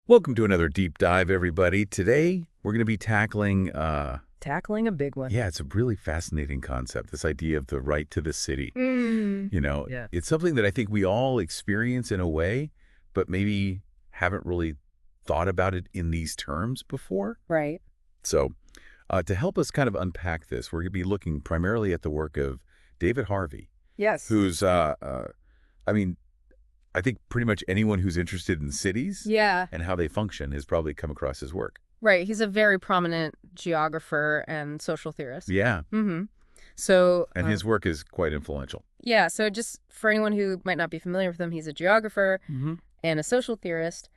Welcome to another deep dive, everybody. Today, we're going to be tackling, Tackling a big one. yeah, it's a really fascinating concept, this idea of the right to the city. Yeah. It's something that I think we all experience in a way, but maybe haven't really thought about it in these terms before. Right. So, to help us kind of unpack this, we're going to be looking primarily at the work of David Harvey, Yes. who's, I mean, I think pretty much anyone who's interested in cities Yeah. and how they function has probably come across his work. Right. He's a very prominent geographer and social theorist. Yeah. Mm-hmm. So, And his work is quite influential. yeah. So just for anyone who might not be familiar with him, he's a geographer and a social theorist,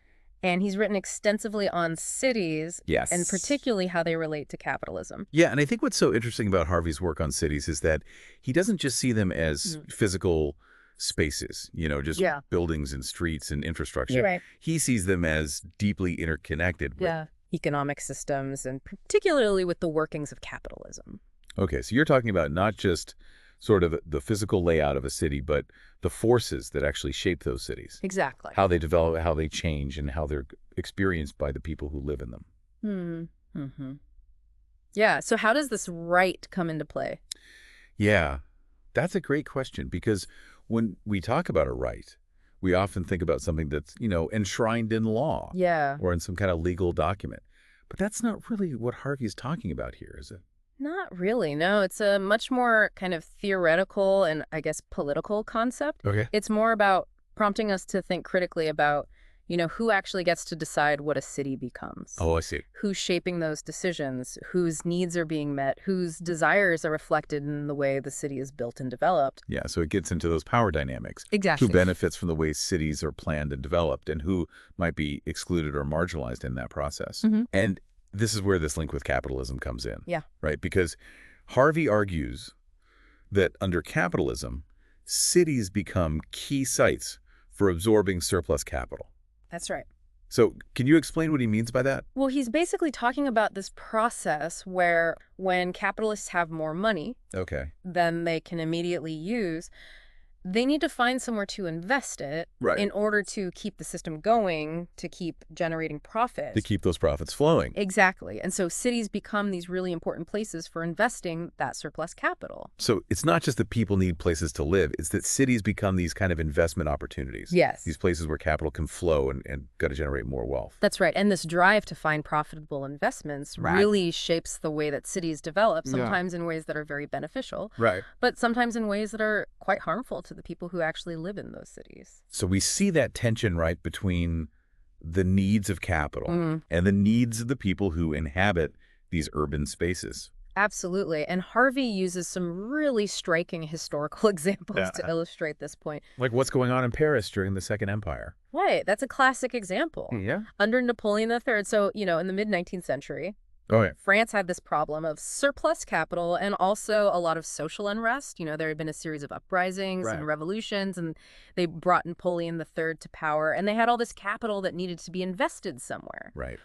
and he's written extensively on cities Yes. and particularly how they relate to capitalism. Yeah, and I think what's so interesting about Harvey's work on cities is that he doesn't just see them as physical spaces, just Yeah. buildings and streets and infrastructure. Right. He sees them as deeply interconnected. Yeah. Economic systems, and particularly with the workings of capitalism. Okay, so you're talking about not just sort of the physical layout of a city, but the forces that actually shape those cities. Exactly. How they develop, how they change, and how they're experienced by the people who live in them. Mm-hmm. Yeah. So how does this right come into play? Yeah, that's a great question, because when we talk about a right, we often think about something that's, enshrined in law Yeah. or in some kind of legal document. But that's not really what Harvey's talking about here, is it? Not really, no. It's a much more kind of theoretical and, I guess, political concept. Okay. It's more about prompting us to think critically about, who actually gets to decide what a city becomes. Oh, I see. Who's shaping those decisions, whose needs are being met, whose desires are reflected in the way the city is built and developed. Yeah, so it gets into those power dynamics. Exactly. Who benefits from the way cities are planned and developed, and who might be excluded or marginalized in that process. And this is where this link with capitalism comes in. Yeah. Right? Because Harvey argues that under capitalism, cities become key sites for absorbing surplus capital. That's right. So can you explain what he means by that? Well, he's basically talking about this process where when capitalists have more money, Okay. than they can immediately use, they need to find somewhere to invest it Right. in order to keep the system going, to keep generating profits. To keep those profits flowing. Exactly. And so cities become these really important places for investing that surplus capital. So it's not just that people need places to live, it's that cities become these kind of investment opportunities. Yes. These places where capital can flow and got to generate more wealth. That's right. And this drive to find profitable investments really shapes the way that cities develop, sometimes in ways that are very beneficial, Right. but sometimes in ways that are quite harmful to the people who actually live in those cities. So we see that tension, right, between the needs of capital and the needs of the people who inhabit these urban spaces. Absolutely. And Harvey uses some really striking historical examples to illustrate this point. Like what's going on in Paris during the Second Empire. Right. That's a classic example. Yeah. Under Napoleon III, so, in the mid-19th century, Oh, yeah. France had this problem of surplus capital and also a lot of social unrest. There had been a series of uprisings and revolutions, and they brought Napoleon III to power, and they had all this capital that needed to be invested somewhere. Right.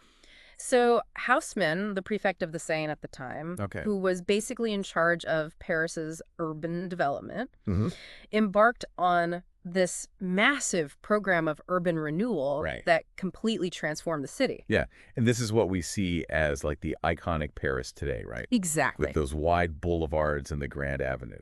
So Haussmann, the prefect of the Seine at the time, Okay. who was basically in charge of Paris's urban development, embarked on this massive program of urban renewal that completely transformed the city. Yeah. And this is what we see as like the iconic Paris today, right? Exactly. With those wide boulevards and the grand avenues.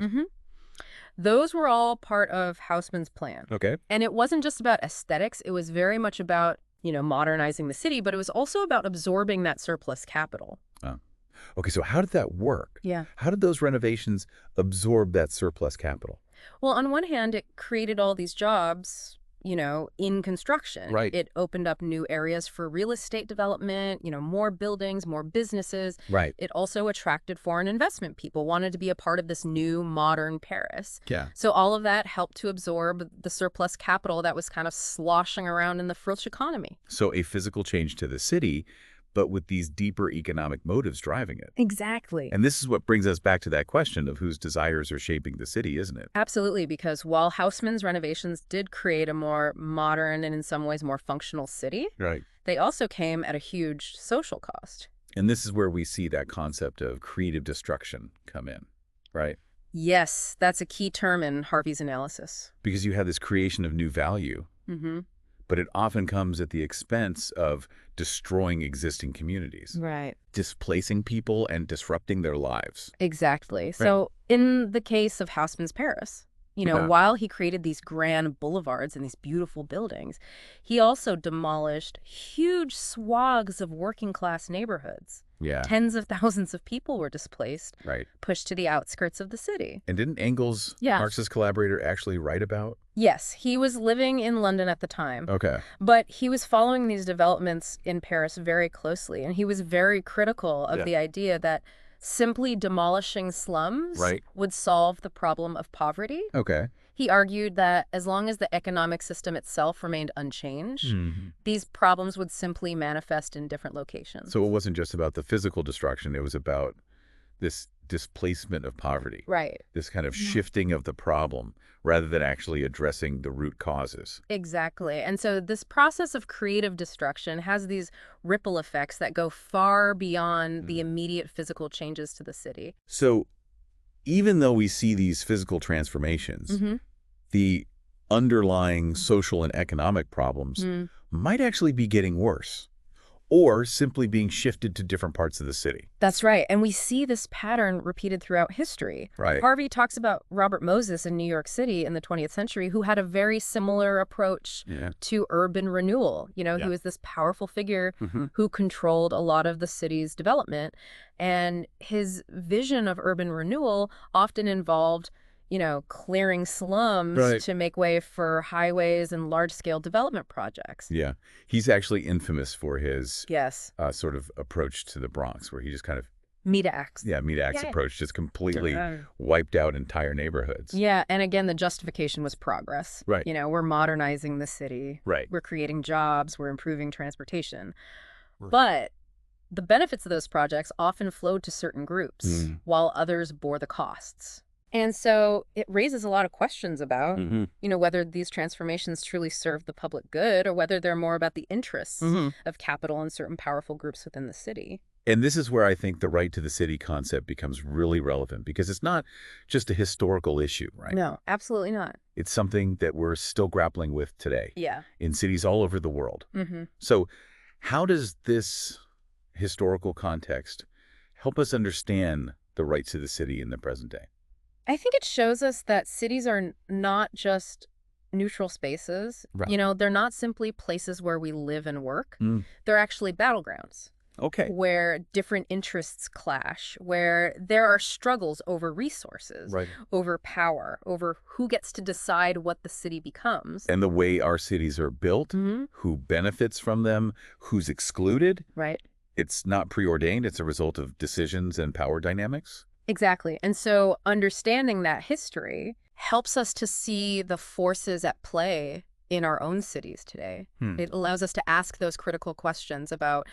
Those were all part of Haussmann's plan. Okay. And it wasn't just about aesthetics. It was very much about, modernizing the city, but it was also about absorbing that surplus capital. Oh. Okay, so how did that work? Yeah. How did those renovations absorb that surplus capital? Well, on one hand, it created all these jobs, in construction. Right. It opened up new areas for real estate development, more buildings, more businesses. Right. It also attracted foreign investment. People wanted to be a part of this new modern Paris. Yeah. So all of that helped to absorb the surplus capital that was kind of sloshing around in the French economy. So a physical change to the city, but with these deeper economic motives driving it. Exactly. And this is what brings us back to that question of whose desires are shaping the city, isn't it? Absolutely, because while Haussmann's renovations did create a more modern and in some ways more functional city, Right. they also came at a huge social cost. And this is where we see that concept of creative destruction come in, right? Yes, that's a key term in Harvey's analysis. Because you have this creation of new value, but it often comes at the expense of destroying existing communities, Right. displacing people and disrupting their lives. Exactly. Right. So in the case of Haussmann's Paris, Yeah. while he created these grand boulevards and these beautiful buildings, he also demolished huge swaths of working class neighborhoods. Yeah. Tens of thousands of people were displaced, Right. pushed to the outskirts of the city. And didn't Engels, Yeah. Marx's collaborator, actually write about? Yes, he was living in London at the time. Okay. But he was following these developments in Paris very closely, and he was very critical of the idea that simply demolishing slums Right. would solve the problem of poverty. Okay. He argued that as long as the economic system itself remained unchanged, these problems would simply manifest in different locations. So it wasn't just about the physical destruction, it was about this displacement of poverty. Right. This kind of shifting of the problem rather than actually addressing the root causes. Exactly. And so this process of creative destruction has these ripple effects that go far beyond the immediate physical changes to the city. So even though we see these physical transformations, the underlying social and economic problems might actually be getting worse or simply being shifted to different parts of the city. That's right. And we see this pattern repeated throughout history. Right. Harvey talks about Robert Moses in New York City in the 20th century, who had a very similar approach to urban renewal. He was this powerful figure who controlled a lot of the city's development. And his vision of urban renewal often involved clearing slums to make way for highways and large-scale development projects. Yeah. He's actually infamous for his Yes. sort of approach to the Bronx, where he just kind of Meat axe. meat axe approach, just completely wiped out entire neighborhoods. Yeah, and again, the justification was progress. Right. We're modernizing the city. Right. We're creating jobs. We're improving transportation. But the benefits of those projects often flowed to certain groups, while others bore the costs. And so it raises a lot of questions about, whether these transformations truly serve the public good or whether they're more about the interests of capital and certain powerful groups within the city. And this is where I think the right to the city concept becomes really relevant, because it's not just a historical issue, right? No, absolutely not. It's something that we're still grappling with today in cities all over the world. So how does this historical context help us understand the rights to the city in the present day? I think it shows us that cities are not just neutral spaces. Right. They're not simply places where we live and work. They're actually battlegrounds. Okay. Where different interests clash, where there are struggles over resources, over power, over who gets to decide what the city becomes. And the way our cities are built, who benefits from them, who's excluded. Right. It's not preordained. It's a result of decisions and power dynamics. Exactly. And so understanding that history helps us to see the forces at play in our own cities today. It allows us to ask those critical questions about,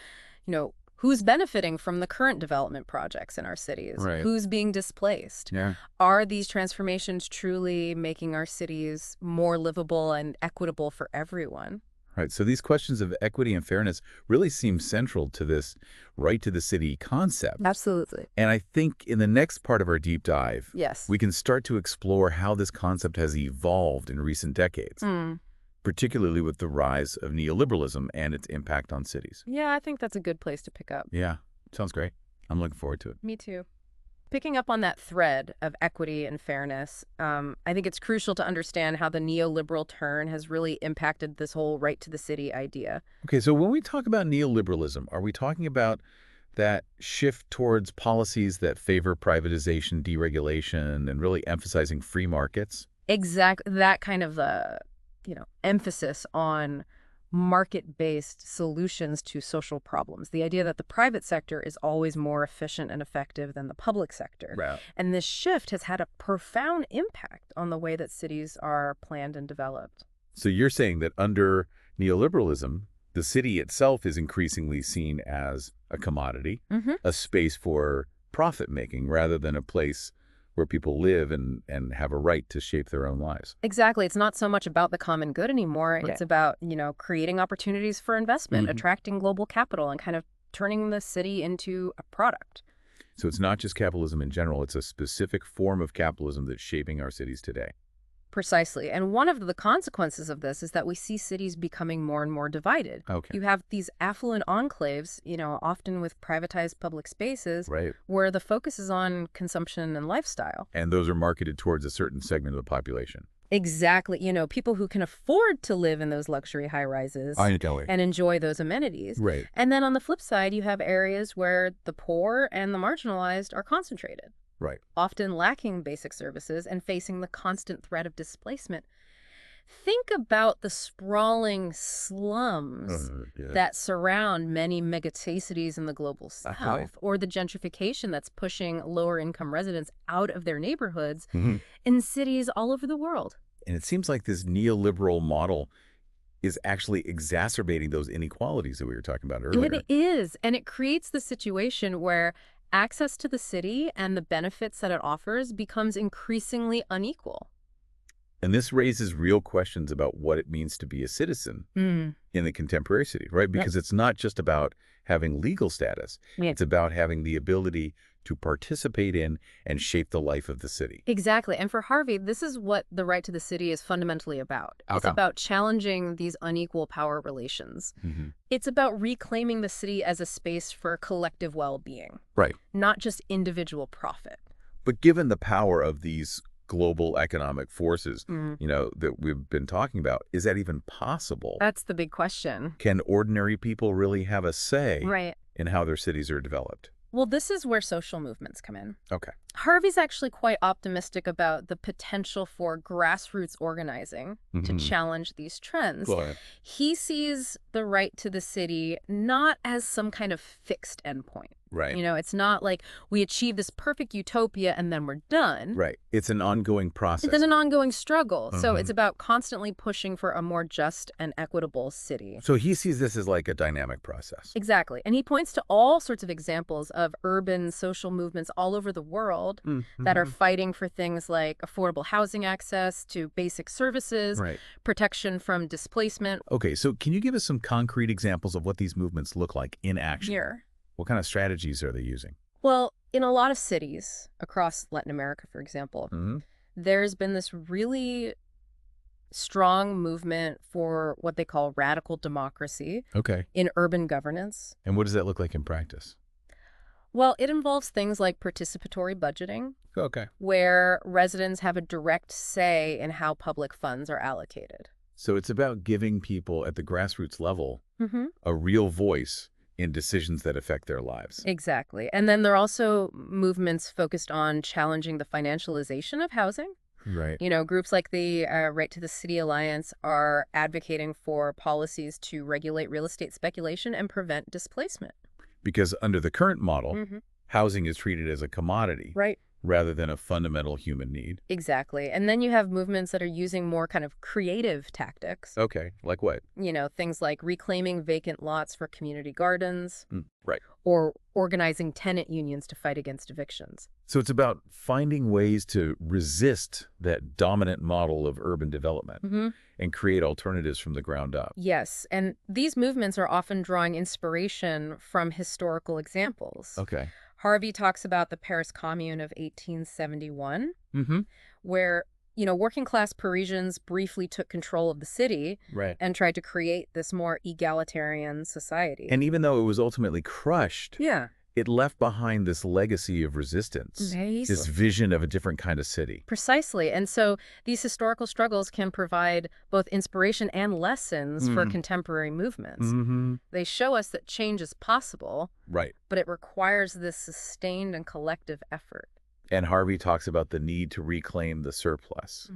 who's benefiting from the current development projects in our cities? Right. Who's being displaced? Yeah. Are these transformations truly making our cities more livable and equitable for everyone? Right. So these questions of equity and fairness really seem central to this right to the city concept. Absolutely. And I think in the next part of our deep dive, we can start to explore how this concept has evolved in recent decades, particularly with the rise of neoliberalism and its impact on cities. Yeah, I think that's a good place to pick up. Yeah, sounds great. I'm looking forward to it. Me too. Picking up on that thread of equity and fairness, I think it's crucial to understand how the neoliberal turn has really impacted this whole right to the city idea. Okay, so when we talk about neoliberalism, are we talking about that shift towards policies that favor privatization, deregulation, and really emphasizing free markets? Exactly. That kind of, emphasis on market-based solutions to social problems. The idea that the private sector is always more efficient and effective than the public sector. Right. And this shift has had a profound impact on the way that cities are planned and developed. So you're saying that under neoliberalism, the city itself is increasingly seen as a commodity, a space for profit-making rather than a place where people live and have a right to shape their own lives. Exactly. It's not so much about the common good anymore. It's about, creating opportunities for investment, attracting global capital, and kind of turning the city into a product. So it's not just capitalism in general. It's a specific form of capitalism that's shaping our cities today. Precisely. And one of the consequences of this is that we see cities becoming more and more divided. Okay. You have these affluent enclaves, often with privatized public spaces, Right. where the focus is on consumption and lifestyle. And those are marketed towards a certain segment of the population. Exactly. People who can afford to live in those luxury high-rises and enjoy those amenities. Right. And then on the flip side, you have areas where the poor and the marginalized are concentrated, Right. often lacking basic services and facing the constant threat of displacement. Think about the sprawling slums that surround many megacities in the global south, or the gentrification that's pushing lower-income residents out of their neighborhoods in cities all over the world. And it seems like this neoliberal model is actually exacerbating those inequalities that we were talking about earlier. It is, and it creates the situation where access to the city and the benefits that it offers becomes increasingly unequal. And this raises real questions about what it means to be a citizen in the contemporary city, right? Because it's not just about having legal status. It's about having the ability to participate in and shape the life of the city. Exactly. And for Harvey, this is what the right to the city is fundamentally about. It's about challenging these unequal power relations. It's about reclaiming the city as a space for collective well-being. Right. Not just individual profit. But given the power of these global economic forces, that we've been talking about, is that even possible? That's the big question. Can ordinary people really have a say in how their cities are developed? Well, this is where social movements come in. Okay. Harvey's actually quite optimistic about the potential for grassroots organizing to challenge these trends. He sees the right to the city not as some kind of fixed endpoint. Right. It's not like we achieve this perfect utopia and then we're done. Right. It's an ongoing process. It's an ongoing struggle. So it's about constantly pushing for a more just and equitable city. So he sees this as like a dynamic process. Exactly. And he points to all sorts of examples of urban social movements all over the world that are fighting for things like affordable housing access to basic services, protection from displacement. Okay, so can you give us some concrete examples of what these movements look like in action? Here. What kind of strategies are they using? Well, in a lot of cities across Latin America, for example, there's been this really strong movement for what they call radical democracy in urban governance. And what does that look like in practice? Well, it involves things like participatory budgeting, where residents have a direct say in how public funds are allocated. So it's about giving people at the grassroots level a real voice in decisions that affect their lives. Exactly. And then there are also movements focused on challenging the financialization of housing. Right. Groups like the Right to the City Alliance are advocating for policies to regulate real estate speculation and prevent displacement. Because under the current model, housing is treated as a commodity. Right. Rather than a fundamental human need. Exactly. And then you have movements that are using more kind of creative tactics. Okay, like what? Things like reclaiming vacant lots for community gardens. Right. Or organizing tenant unions to fight against evictions. So it's about finding ways to resist that dominant model of urban development and create alternatives from the ground up. Yes, and these movements are often drawing inspiration from historical examples. Okay. Harvey talks about the Paris Commune of 1871, where, working-class Parisians briefly took control of the city and tried to create this more egalitarian society. And even though it was ultimately crushed, it left behind this legacy of resistance, this vision of a different kind of city. Precisely. And so these historical struggles can provide both inspiration and lessons for contemporary movements. They show us that change is possible, but it requires this sustained and collective effort. And Harvey talks about the need to reclaim the surplus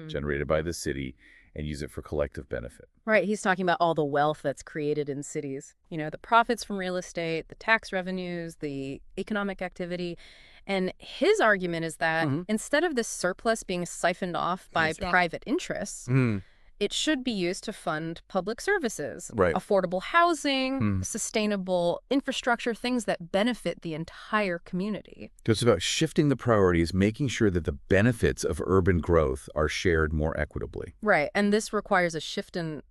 generated by the city and use it for collective benefit. Right. He's talking about all the wealth that's created in cities. The profits from real estate, the tax revenues, the economic activity. And his argument is that instead of this surplus being siphoned off by private interests, it should be used to fund public services, affordable housing, sustainable infrastructure, things that benefit the entire community. So it's about shifting the priorities, making sure that the benefits of urban growth are shared more equitably. Right. And this requires a shift in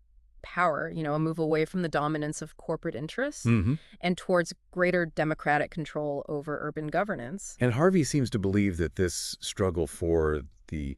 power, a move away from the dominance of corporate interests and towards greater democratic control over urban governance. And Harvey seems to believe that this struggle for the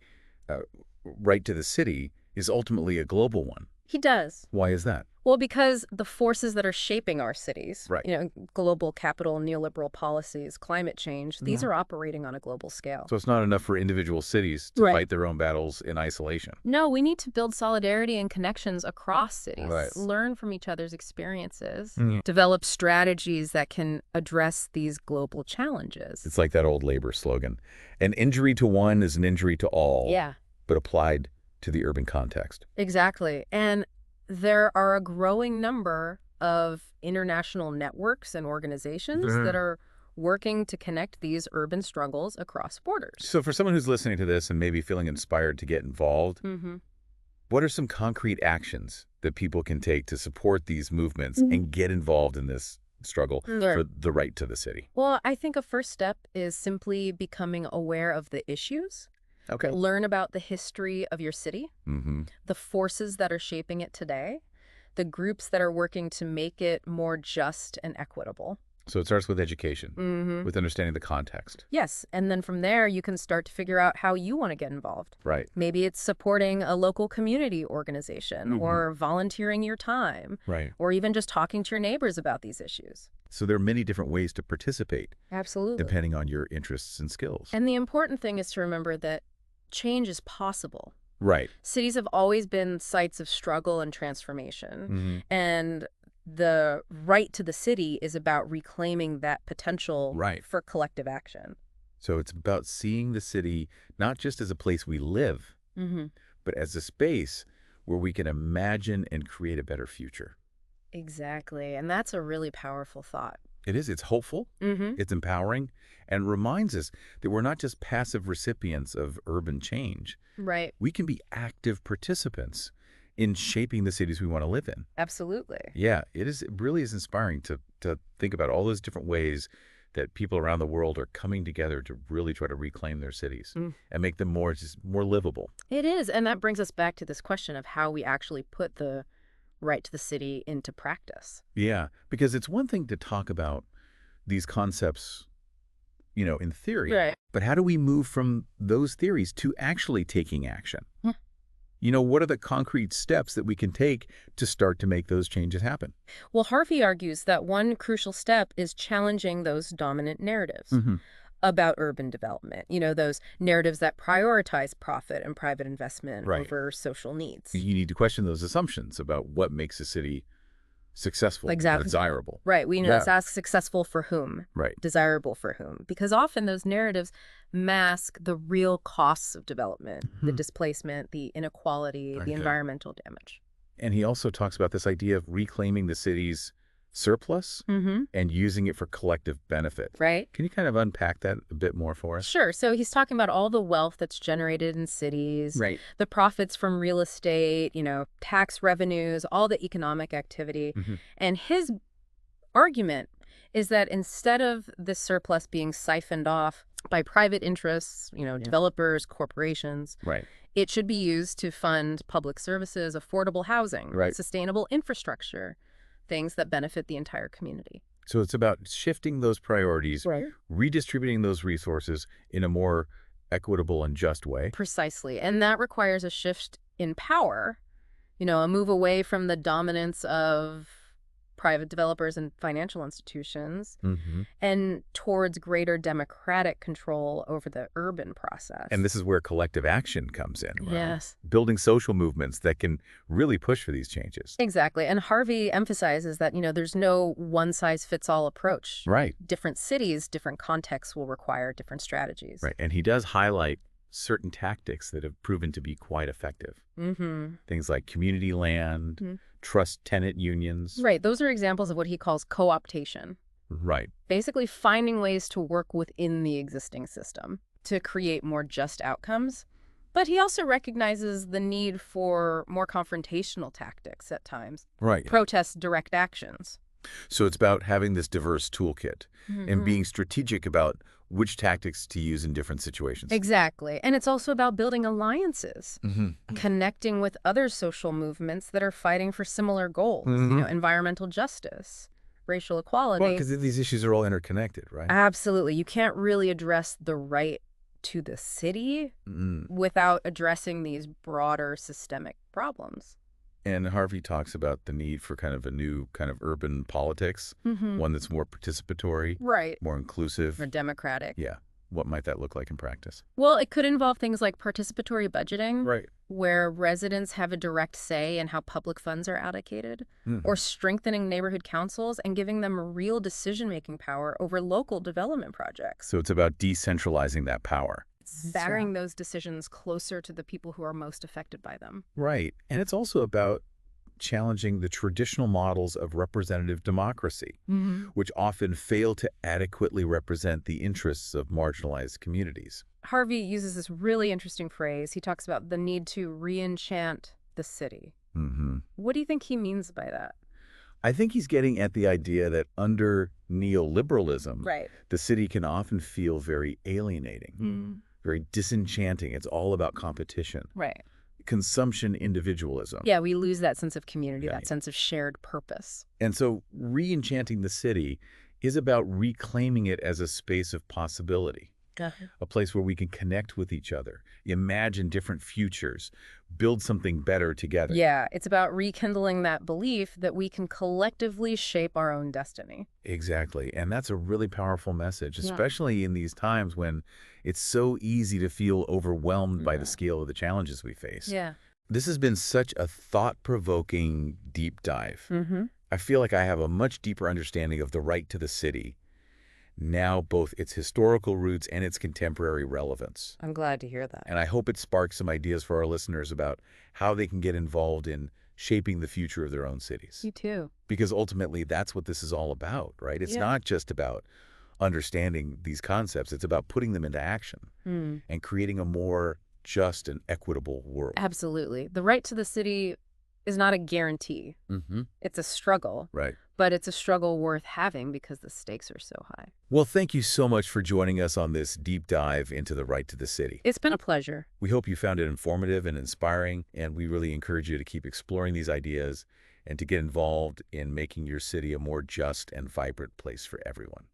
right to the city is ultimately a global one. He does. Why is that? Well, because the forces that are shaping our cities, Right. global capital, neoliberal policies, climate change, these are operating on a global scale. So it's not enough for individual cities to fight their own battles in isolation. No, we need to build solidarity and connections across cities, Right. learn from each other's experiences, Mhm. develop strategies that can address these global challenges. It's like that old labor slogan. An injury to one is an injury to all, Yeah, but applied to the urban context. exactly. And there are a growing number of international networks and organizations that are working to connect these urban struggles across borders. So for someone who's listening to this and maybe feeling inspired to get involved, what are some concrete actions that people can take to support these movements and get involved in this struggle for the right to the city? Well, I think a first step is simply becoming aware of the issues. Okay. Learn about the history of your city, the forces that are shaping it today, the groups that are working to make it more just and equitable. So it starts with education, with understanding the context. Yes, and then from there, you can start to figure out how you want to get involved. Right. Maybe it's supporting a local community organization or volunteering your time, Right. or even just talking to your neighbors about these issues. So there are many different ways to participate, Absolutely. depending on your interests and skills. And the important thing is to remember that change is possible. Right. Cities have always been sites of struggle and transformation. And the right to the city is about reclaiming that potential for collective action. So it's about seeing the city not just as a place we live, but as a space where we can imagine and create a better future. Exactly. And that's a really powerful thought. It is. It's hopeful. It's empowering, and reminds us that we're not just passive recipients of urban change. Right. We can be active participants in shaping the cities we want to live in. Absolutely. Yeah, it really is inspiring to think about all those different ways that people around the world are coming together to really try to reclaim their cities and make them more livable. It is. And that brings us back to this question of how we actually put the right to the city into practice. Yeah, because it's one thing to talk about these concepts, in theory, Right. but how do we move from those theories to actually taking action? What are the concrete steps that we can take to start to make those changes happen? Well, Harvey argues that one crucial step is challenging those dominant narratives about urban development. Those narratives that prioritize profit and private investment over social needs. You need to question those assumptions about what makes a city successful, desirable. Right. Let's ask successful for whom? Right. Desirable for whom? Because often those narratives mask the real costs of development, the displacement, the inequality, the environmental damage. And he also talks about this idea of reclaiming the city's surplus and using it for collective benefit. Right. Can you kind of unpack that a bit more for us? Sure. So he's talking about all the wealth that's generated in cities, Right. the profits from real estate, tax revenues, all the economic activity. And his argument is that instead of this surplus being siphoned off by private interests, developers, corporations, it should be used to fund public services, affordable housing, sustainable infrastructure, things that benefit the entire community. So it's about shifting those priorities, redistributing those resources in a more equitable and just way. Precisely. And that requires a shift in power, a move away from the dominance of private developers and financial institutions, and towards greater democratic control over the urban process. And this is where collective action comes in. Right? Yes. Building social movements that can really push for these changes. Exactly. And Harvey emphasizes that, there's no one-size-fits-all approach. Right. Different cities, different contexts will require different strategies. Right. And he does highlight certain tactics that have proven to be quite effective. Things like community land, trust tenant unions. Right. Those are examples of what he calls co-optation. Right. Basically finding ways to work within the existing system to create more just outcomes. But he also recognizes the need for more confrontational tactics at times. Right. Protest direct actions. So it's about having this diverse toolkit and being strategic about which tactics to use in different situations. Exactly. And it's also about building alliances, connecting with other social movements that are fighting for similar goals, environmental justice, racial equality. Well, because these issues are all interconnected, right? Absolutely. You can't really address the right to the city Mm. without addressing these broader systemic problems. And Harvey talks about the need for kind of a new kind of urban politics, one that's more participatory, Right. more inclusive. Or democratic. Yeah. What might that look like in practice? Well, it could involve things like participatory budgeting, Right. where residents have a direct say in how public funds are allocated, or strengthening neighborhood councils and giving them real decision-making power over local development projects. So it's about decentralizing that power. Bearing those decisions closer to the people who are most affected by them. Right. And it's also about challenging the traditional models of representative democracy, which often fail to adequately represent the interests of marginalized communities. Harvey uses this really interesting phrase. He talks about the need to re-enchant the city. What do you think he means by that? I think he's getting at the idea that under neoliberalism, Right. the city can often feel very alienating, very disenchanting. It's all about competition. Right. Consumption individualism. Yeah, we lose that sense of community, Right. that sense of shared purpose. And so re-enchanting the city is about reclaiming it as a space of possibility, a place where we can connect with each other, imagine different futures, build something better together. Yeah, it's about rekindling that belief that we can collectively shape our own destiny. Exactly. And that's a really powerful message, Yeah. especially in these times when it's so easy to feel overwhelmed by the scale of the challenges we face. Yeah. This has been such a thought-provoking deep dive. I feel like I have a much deeper understanding of the right to the city, now both its historical roots and its contemporary relevance. I'm glad to hear that. And I hope it sparks some ideas for our listeners about how they can get involved in shaping the future of their own cities. You too. Because ultimately, that's what this is all about, right? It's not just about understanding these concepts. It's about putting them into action and creating a more just and equitable world. Absolutely. The right to the city is not a guarantee. It's a struggle. Right. But it's a struggle worth having because the stakes are so high. Well, thank you so much for joining us on this deep dive into the right to the city. It's been a pleasure. We hope you found it informative and inspiring, and we really encourage you to keep exploring these ideas and to get involved in making your city a more just and vibrant place for everyone.